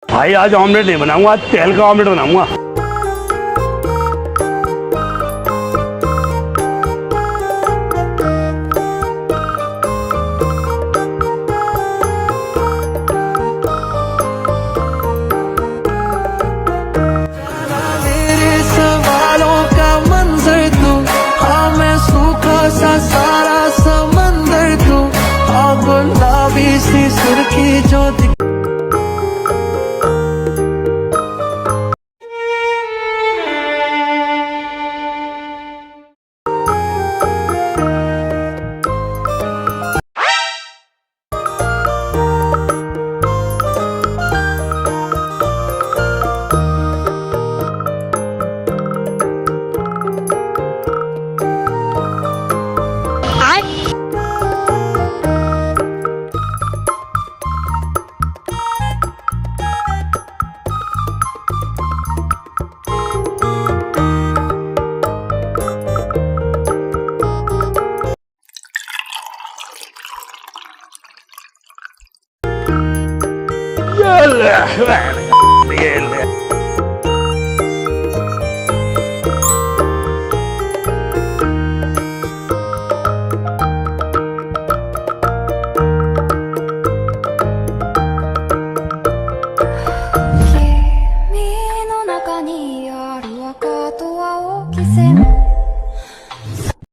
भाई आज ऑमलेट नहीं बनाऊंगा, आज तेल का ऑमलेट बनाऊंगा। मेरे सवालों का मंजर तू, हाँ मैं सूखा सा सारा समंदर तू, हाँ गुलाबी सी सुर्खी जो ये ले।